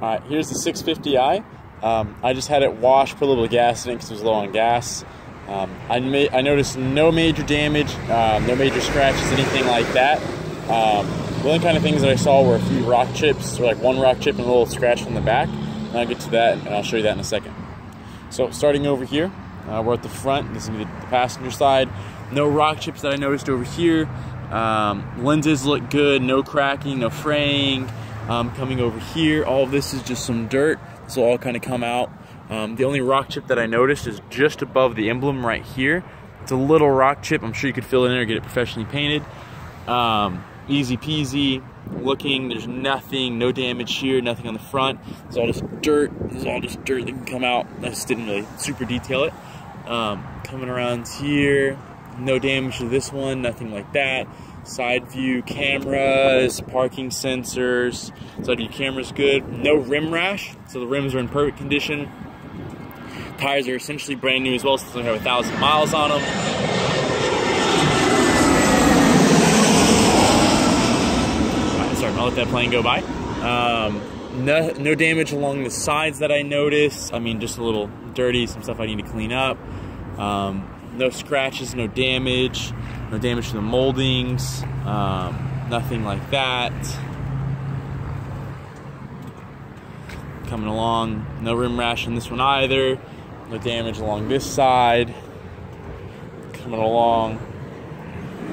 Alright, here's the 650i. I just had it washed, put a little gas in it because it was low on gas. I noticed no major damage, no major scratches, anything like that. The only kind of things that I saw were a few rock chips, or like one rock chip and a little scratch on the back. And I'll get to that, and I'll show you that in a second. So starting over here, we're at the front. This is going to be the passenger side. No rock chips that I noticed over here. Lenses look good, no cracking, no fraying. Coming over here, all of this is just some dirt. This will all kind of come out. The only rock chip that I noticed is just above the emblem right here. It's a little rock chip. I'm sure you could fill it in or get it professionally painted. Easy peasy looking. There's nothing, no damage here, nothing on the front. It's all just dirt. This is all just dirt that can come out. I just didn't really super detail it. Coming around here, no damage to this one, nothing like that. Side view cameras, parking sensors. Side view camera's good. No rim rash, so the rims are in perfect condition. Tires are essentially brand new as well, since they have 1,000 miles on them. Sorry, I'll let that plane go by. No damage along the sides that I noticed. I mean, just a little dirty, some stuff I need to clean up. No scratches, no damage to the moldings, nothing like that. Coming along, no rim rash on this one either. No damage along this side. Coming along.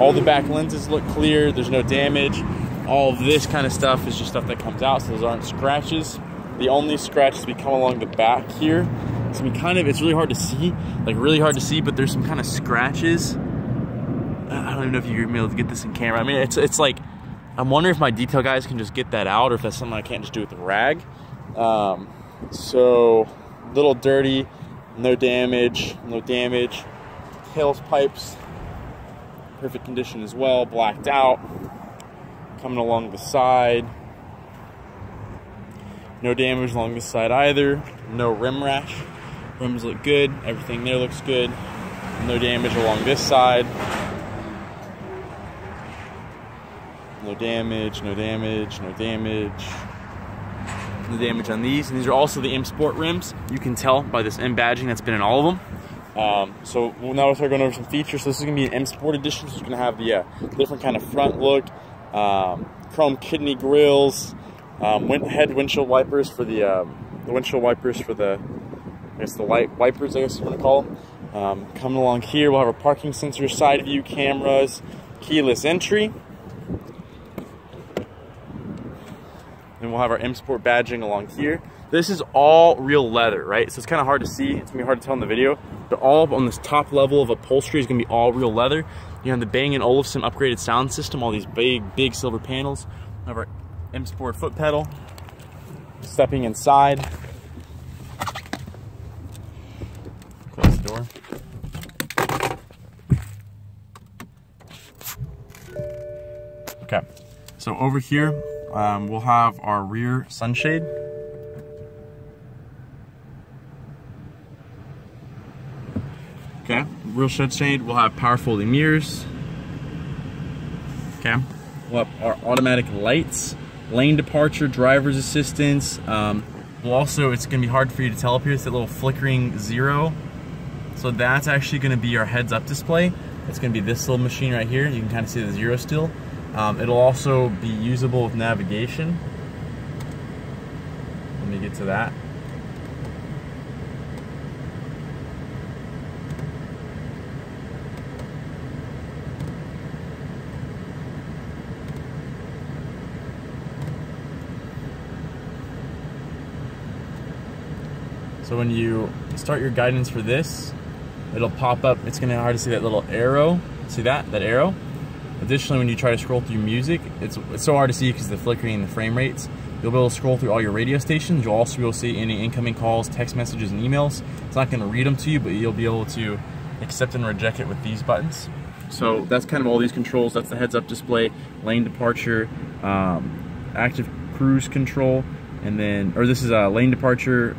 All the back lenses look clear, there's no damage. All of this kind of stuff is just stuff that comes out, so those aren't scratches. The only scratches we come along the back here. So it's really hard to see, but there's some kind of scratches. I don't even know if you're gonna be able to get this in camera. I mean, it's like, I'm wondering if my detail guys can just get that out, or if that's something I can't just do with a rag. So, little dirty, no damage. Tails pipes, perfect condition as well, blacked out. Coming along the side. No damage along this side either. No rim rash. Rims look good. Everything there looks good. No damage along this side. No damage on these. And these are also the M Sport rims. You can tell by this M badging that's been in all of them. So now we'll start going over some features. So this is going to be an M Sport edition. So it's going to have the different kind of front look. Chrome kidney grills. Head windshield wipers for the I guess the light wipers, I guess you want to call them. Coming along here, we'll have our parking sensors, side view cameras, keyless entry. And we'll have our M Sport badging along here. This is all real leather, right? So it's kind of hard to see. It's gonna be hard to tell in the video. But all on this top level of upholstery is gonna be all real leather. You have the Bang & Olufsen upgraded sound system, all these big silver panels. We have our M Sport foot pedal. Stepping inside. Close the door. Okay, so over here, we'll have our rear sunshade. Okay, rear sunshade, we'll have power folding mirrors. Okay, we'll have our automatic lights, lane departure, driver's assistance. We'll also, it's gonna be hard for you to tell up here, it's that little flickering 0. So that's actually gonna be our heads-up display. It's gonna be this little machine right here. You can kind of see the 0 still. It'll also be usable with navigation. Let me get to that. So when you start your guidance for this, it'll pop up. It's gonna be hard to see that little arrow. See that arrow? Additionally, when you try to scroll through music, it's so hard to see because of the flickering and the frame rates. You'll be able to scroll through all your radio stations. You'll also be able to see any incoming calls, text messages, and emails. It's not gonna read them to you, but you'll be able to accept and reject it with these buttons. So that's kind of all these controls. That's the heads-up display, lane departure, active cruise control, and then, or this is a lane departure,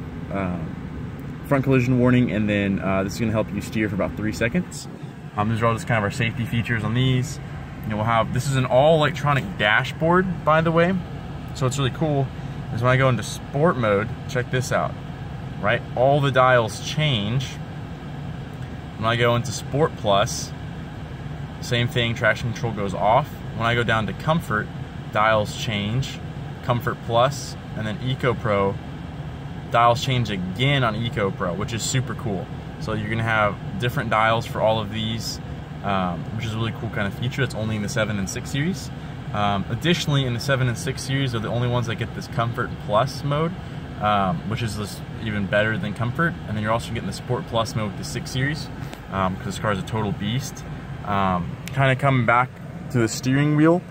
front collision warning, and then this is going to help you steer for about 3 seconds. These are all just kind of our safety features on these. And we'll have, this is an all electronic dashboard, by the way, so it's really cool. is when I go into sport mode, check this out, right? All the dials change. When I go into Sport Plus, same thing, traction control goes off. When I go down to Comfort, dials change, Comfort Plus, and then Eco Pro, dials change again on Eco Pro, which is super cool. So you're gonna have different dials for all of these, which is a really cool kind of feature. It's only in the 7 and 6 series. Additionally, in the 7 and 6 series, they're the only ones that get this Comfort Plus mode, which is this even better than Comfort. And then you're also getting the Sport Plus mode with the 6 series, because this car is a total beast. Kind of coming back to the steering wheel,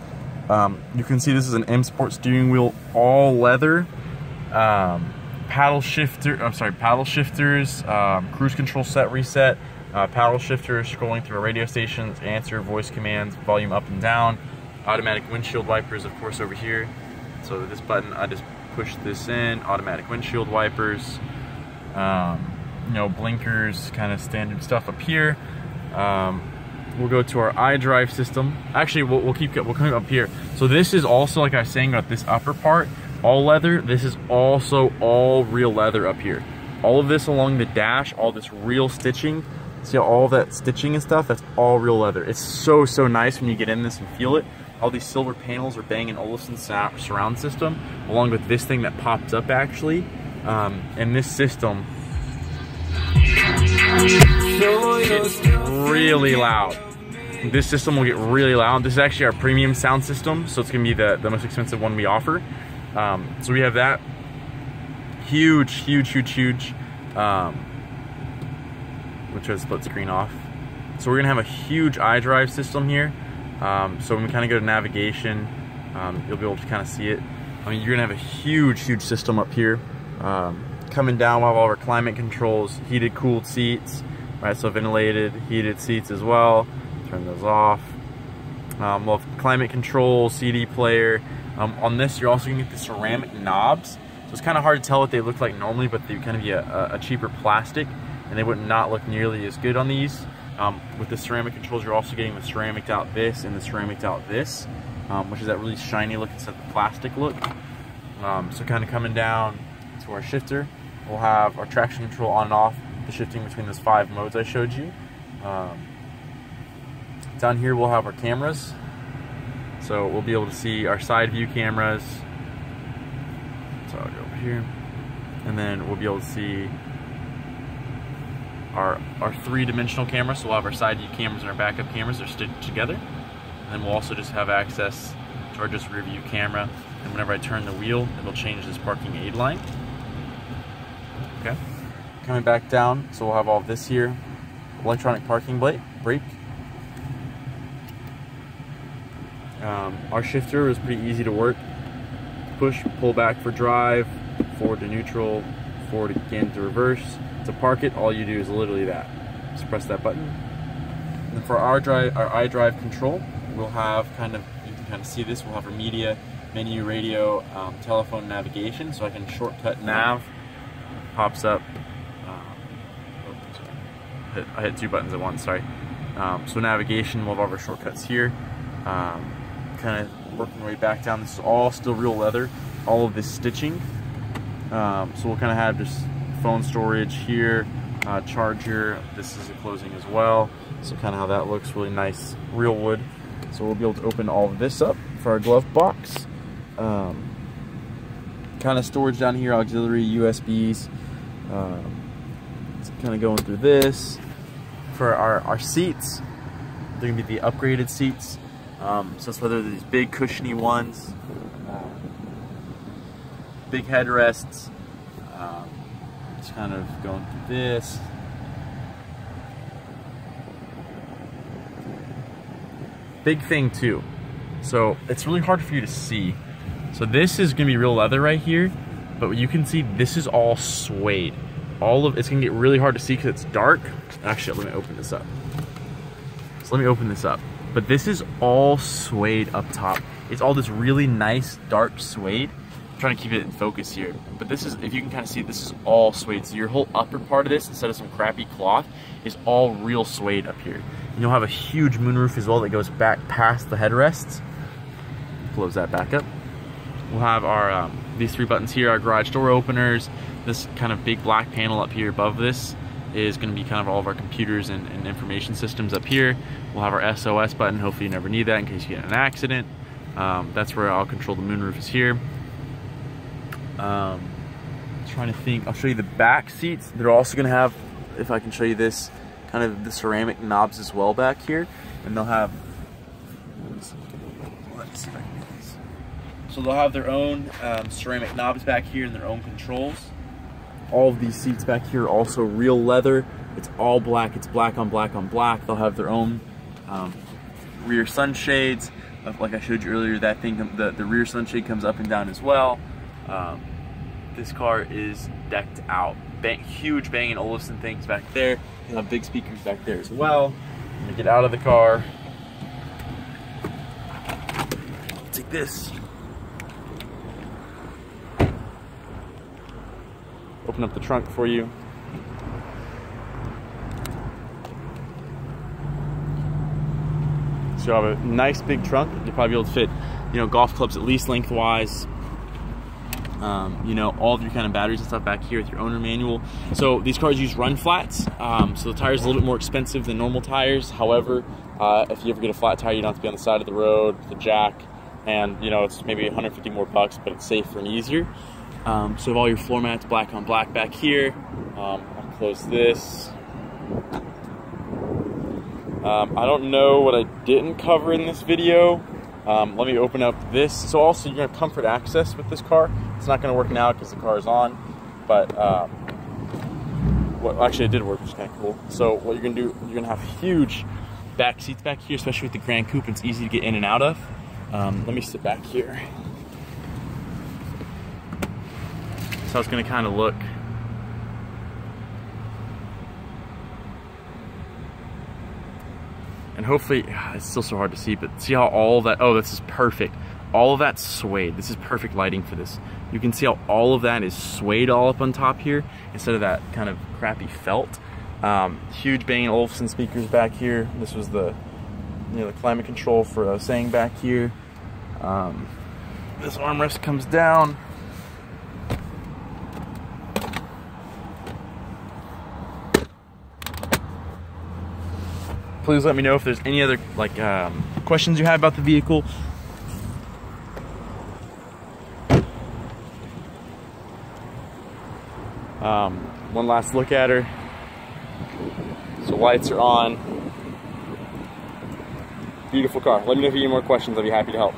you can see this is an M Sport steering wheel, all leather. Paddle shifters, cruise control set reset, paddle shifters, scrolling through radio stations, answer, voice commands, volume up and down, automatic windshield wipers, of course, over here. So this button, I just push this in, automatic windshield wipers, you know, blinkers, kind of standard stuff up here. We'll go to our iDrive system. Actually, we'll come up here. So this is also, like I was saying, about this upper part, all leather. This is also all real leather up here. All of this along the dash, all this real stitching. See all of that stitching and stuff? That's all real leather. It's so nice when you get in this and feel it. All these silver panels are Bang & Olufsen surround system, along with this thing that pops up actually. And this system, it's really loud. This system will get really loud. This is actually our premium sound system, so it's gonna be the most expensive one we offer. So we have that huge, which is split screen off. So we're gonna have a huge iDrive system here. So when we kind of go to navigation, you'll be able to kind of see it. I mean, you're gonna have a huge system up here. Coming down, we'll have all our climate controls, heated, cooled seats, right? So ventilated, heated seats as well. Turn those off. We'll have climate control, CD player. On this, you're also gonna get the ceramic knobs. So it's kind of hard to tell what they look like normally, but they kind of be a cheaper plastic, and they would not look nearly as good on these. With the ceramic controls, you're also getting the ceramiced out this and the ceramiced out this, which is that really shiny look instead of the plastic look. So kind of coming down to our shifter, we'll have our traction control on and off, the shifting between those 5 modes I showed you. Down here we'll have our cameras. So we'll be able to see our side view cameras. So I'll go over here. And then we'll be able to see our 3-dimensional camera. So we'll have our side view cameras and our backup cameras. They're stitched together. And then we'll also just have access to our just rear view camera. And whenever I turn the wheel, it'll change this parking aid line. Okay. Coming back down, so we'll have all of this here. Electronic parking brake. Our shifter is pretty easy to work. Push, pull back for drive, forward to neutral, forward again to reverse. To park it, all you do is literally that. Just press that button. And for our iDrive control, we'll have you can kind of see this, we'll have our media, menu, radio, telephone, navigation, so I can shortcut nav. Pops up. I hit 2 buttons at once, sorry. So navigation, we'll have all of our shortcuts here. Kind of working our way back down. This is all still real leather, all of this stitching. So we'll kind of have just phone storage here, charger. This is a closing as well. So kind of how that looks, really nice, real wood. So we'll be able to open all of this up for our glove box. Kind of storage down here, auxiliary USBs. Kind of going through this. For our seats, they're gonna be the upgraded seats. So it's whether these big cushiony ones, big headrests, just kind of going through this. Big thing too, so it's really hard for you to see. So this is gonna be real leather right here, but you can see this is all suede. It's gonna get really hard to see because it's dark. Actually, let me open this up. So let me open this up. But this is all suede up top. It's all this really nice dark suede. I'm trying to keep it in focus here. But this is, if you can kind of see, this is all suede. So your whole upper part of this, instead of some crappy cloth, is all real suede up here. And you'll have a huge moonroof as well that goes back past the headrests. Close that back up. We'll have our these 3 buttons here, our garage door openers. This kind of big black panel up here above this is going to be kind of all of our computers and information systems up here. We'll have our SOS button. Hopefully you never need that in case you get in an accident. That's where I'll control the moonroof is here. Trying to think, I'll show you the back seats. They're also going to have, if I can show you this, kind of the ceramic knobs as well back here. And they'll have, let's see if I can do this. So they'll have their own ceramic knobs back here and their own controls. All of these seats back here are also real leather. It's all black. It's black on black on black. They'll have their own rear sunshades. Like I showed you earlier, that thing, the rear sunshade comes up and down as well. This car is decked out. Huge Bang & Olufsen things back there. You'll have big speakers back there as well. I'm gonna get out of the car. Take this. Open up the trunk for you. So you have a nice big trunk. You'll probably be able to fit, you know, golf clubs at least lengthwise. You know, all of your kind of batteries and stuff back here with your owner manual. So these cars use run flats, so the tire's a little bit more expensive than normal tires. However, if you ever get a flat tire, you don't have to be on the side of the road with a jack, and you know, it's maybe 150 more bucks, but it's safer and easier. So you have all your floor mats black on black back here. I'll close this. I don't know what I didn't cover in this video. Let me open up this. So also you're gonna have comfort access with this car. It's not gonna work now because the car is on, but well, actually it did work, which is kind of cool. So what you're gonna do, you're gonna have huge back seats back here, especially with the Gran Coupe. It's easy to get in and out of. Let me sit back here. So it's gonna kind of look. And hopefully, it's still so hard to see, but see how all of that, oh, this is perfect. All of that's suede. This is perfect lighting for this. You can see how all of that is suede all up on top here, instead of that kind of crappy felt. Huge Bang & Olufsen speakers back here. This was the, you know, the climate control for saying back here. This armrest comes down. Please let me know if there's any other questions you have about the vehicle. One last look at her. So lights are on. Beautiful car. Let me know if you have any more questions. I'll be happy to help.